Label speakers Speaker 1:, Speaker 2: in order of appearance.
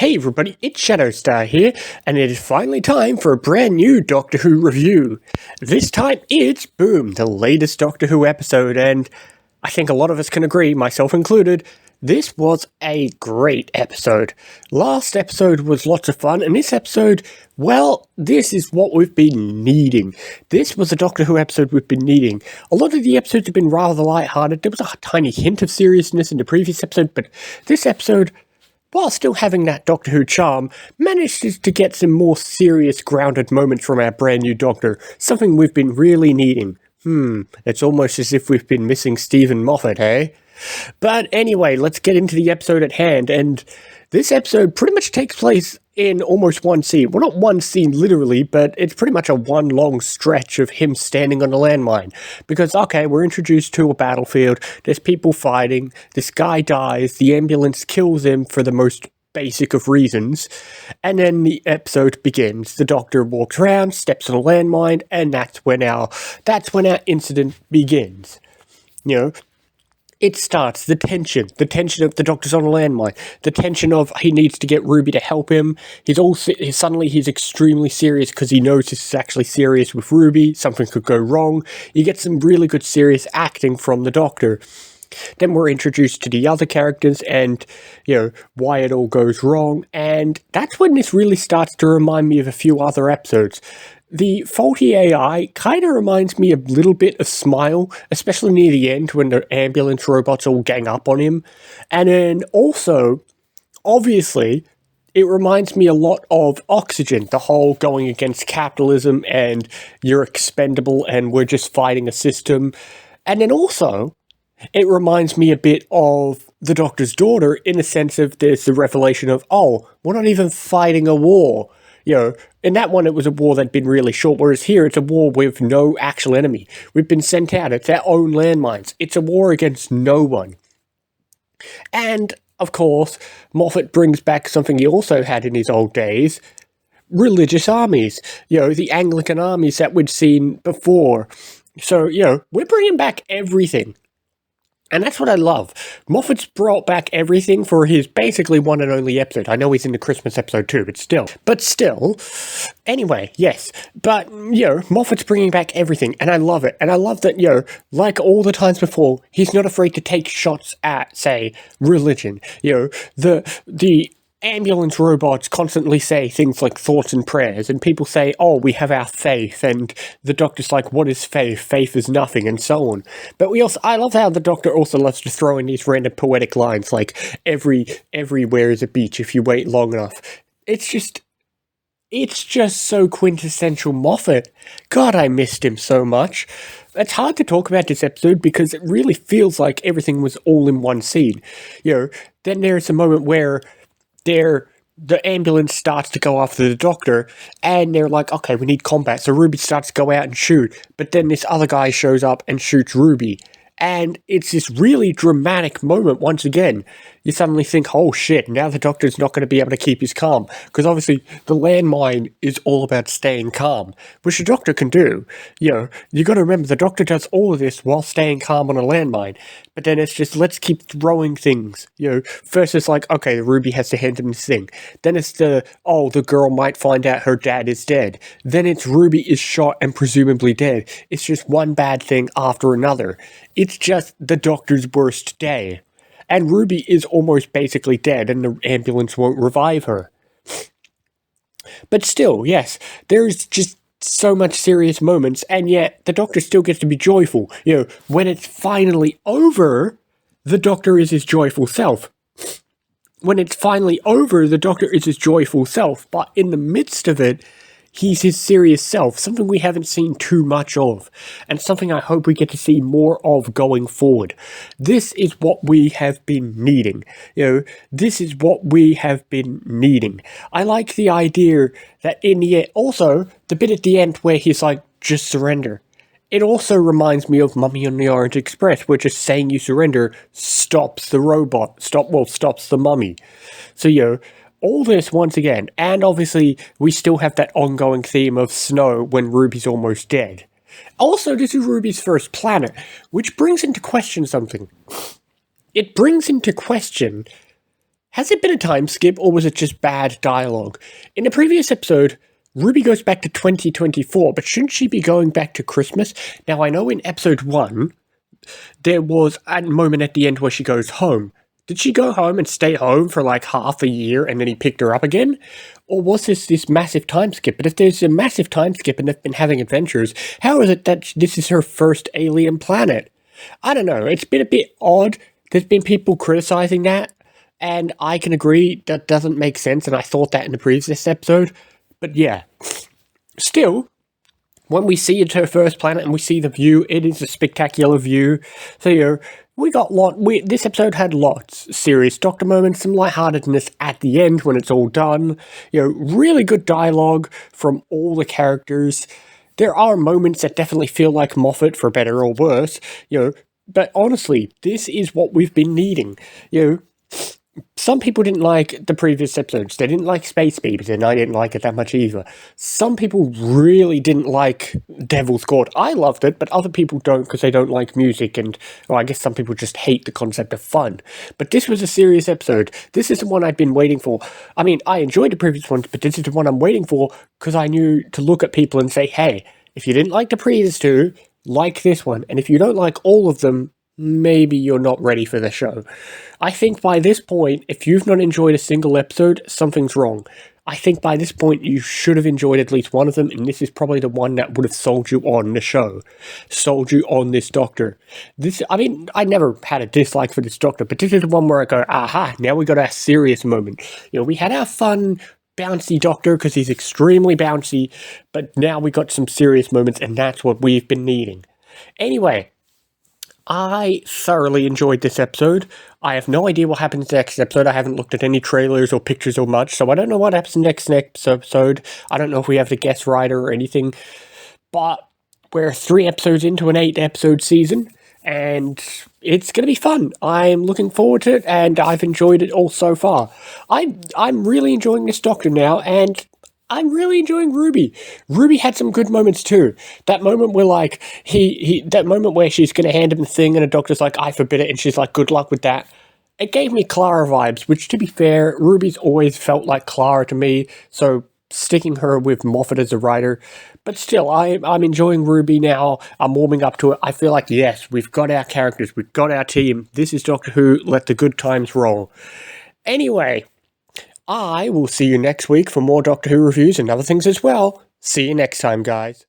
Speaker 1: Hey everybody, it's ShadowStar here, and it is finally time for a brand new Doctor Who review. This time it's, boom, the latest Doctor Who episode, and I think a lot of us can agree, myself included, this was a great episode. Last episode was lots of fun, and this episode, well, this is what we've been needing. This was a Doctor Who episode we've been needing. A lot of the episodes have been rather lighthearted. There was a tiny hint of seriousness in the previous episode, but this episode, while still having that Doctor Who charm, managed to get some more serious, grounded moments from our brand new Doctor, something we've been really needing. It's almost as if we've been missing Stephen Moffat, eh? But anyway, let's get into the episode at hand, and this episode pretty much takes place in almost one scene. Well, not one scene literally, but it's pretty much a one long stretch of him standing on a landmine. Because, okay, we're introduced to a battlefield, there's people fighting, this guy dies, the ambulance kills him for the most basic of reasons, and then the episode begins. The Doctor walks around, steps on a landmine, and that's when our incident begins. You know, it starts, the tension of the Doctor's on a landmine, the tension of he needs to get Ruby to help him. Suddenly he's extremely serious because he knows this is actually serious with Ruby, something could go wrong. You get some really good serious acting from the Doctor. Then we're introduced to the other characters and, why it all goes wrong, and that's when this really starts to remind me of a few other episodes. The faulty AI kind of reminds me a little bit of Smile, especially near the end when the ambulance robots all gang up on him. And then also, obviously, it reminds me a lot of Oxygen, the whole going against capitalism and you're expendable and we're just fighting a system. And then also, it reminds me a bit of the Doctor's daughter in the sense of there's the revelation of, we're not even fighting a war. In that one, it was a war that'd been really short, whereas here, it's a war with no actual enemy. We've been sent out. It's our own landmines. It's a war against no one. And, of course, Moffat brings back something he also had in his old days, religious armies. The Anglican armies that we'd seen before. So, we're bringing back everything. And that's what I love. Moffat's brought back everything for his basically one and only episode. I know he's in the Christmas episode too, but still. Anyway, yes. But, Moffat's bringing back everything, and I love it. And I love that, like all the times before, he's not afraid to take shots at, say, religion. The ambulance robots constantly say things like thoughts and prayers, and people say, we have our faith, and the Doctor's like, what is faith? Faith is nothing, and so on. But I love how the Doctor also loves to throw in these random poetic lines, like, everywhere is a beach if you wait long enough. It's just so quintessential Moffat. God, I missed him so much. It's hard to talk about this episode because it really feels like everything was all in one scene. Then there's a moment where the ambulance starts to go after the Doctor, and they're like, okay, we need combat, so Ruby starts to go out and shoot, but then this other guy shows up and shoots Ruby, and it's this really dramatic moment once again. You suddenly think, oh shit, now the Doctor's not going to be able to keep his calm, because obviously the landmine is all about staying calm, which the Doctor can do. You got to remember, the Doctor does all of this while staying calm on a landmine, but then it's just, let's keep throwing things. First it's like, okay, Ruby has to hand him this thing. Then it's the girl might find out her dad is dead. Then it's Ruby is shot and presumably dead. It's just one bad thing after another. It's just the Doctor's worst day. And Ruby is almost basically dead, and the ambulance won't revive her. But still, yes, there's just so much serious moments, and yet the Doctor still gets to be joyful. When it's finally over, the Doctor is his joyful self. When it's finally over, the Doctor is his joyful self, but in the midst of it, he's his serious self, something we haven't seen too much of, and something I hope we get to see more of going forward. This is what we have been needing. This is what we have been needing. I like the idea that in the end, also, the bit at the end where he's like, just surrender. It also reminds me of Mummy on the Orient Express, where just saying you surrender stops the robot, stops the mummy. So, all this once again, and obviously we still have that ongoing theme of Snow when Ruby's almost dead. Also, this is Ruby's first planet, which brings into question something. It brings into question Has it been a time skip, or was it just bad dialogue? In the previous episode, Ruby goes back to 2024, but shouldn't she be going back to Christmas? Now, I know in episode 1, there was a moment at the end where she goes home. Did she go home and stay home for like half a year and then he picked her up again? Or was this massive time skip? But if there's a massive time skip and they've been having adventures, how is it that this is her first alien planet? I don't know. It's been a bit odd. There's been people criticizing that, and I can agree that doesn't make sense, and I thought that in the previous episode. But yeah, still, when we see it's her first planet and we see the view, it is a spectacular view. So, this episode had lots. Serious Doctor moments, some lightheartedness at the end when it's all done. Really good dialogue from all the characters. There are moments that definitely feel like Moffat, for better or worse, but honestly, this is what we've been needing. Some people didn't like the previous episodes. They didn't like Space Babies, and I didn't like it that much either. Some people really didn't like Devil's Court. I loved it, but other people don't because they don't like music, and I guess some people just hate the concept of fun. But this was a serious episode. This is the one I've been waiting for. I mean, I enjoyed the previous ones, but this is the one I'm waiting for because I knew to look at people and say, hey, if you didn't like the previous two, like this one. And if you don't like all of them, maybe you're not ready for the show. I think by this point, if you've not enjoyed a single episode, something's wrong. I think by this point, you should have enjoyed at least one of them, and this is probably the one that would have sold you on the show. Sold you on this Doctor. I never had a dislike for this Doctor, but this is the one where I go, aha, now we got our serious moment. We had our fun, bouncy Doctor, because he's extremely bouncy, but now we got some serious moments, and that's what we've been needing. Anyway, I thoroughly enjoyed this episode. I have no idea what happens next episode. I haven't looked at any trailers or pictures or much, so I don't know what happens next episode. I don't know if we have the guest writer or anything, but we're 3 episodes into an 8-episode season, and it's going to be fun. I'm looking forward to it, and I've enjoyed it all so far. I'm really enjoying this Doctor now, and I'm really enjoying Ruby. Ruby had some good moments too. That moment where that moment where she's going to hand him the thing and the Doctor's like, I forbid it, and she's like, good luck with that. It gave me Clara vibes, which to be fair, Ruby's always felt like Clara to me, so sticking her with Moffat as a writer. But still, I'm enjoying Ruby now. I'm warming up to it. I feel like, yes, we've got our characters, we've got our team. This is Doctor Who, let the good times roll. Anyway, I will see you next week for more Doctor Who reviews and other things as well. See you next time, guys.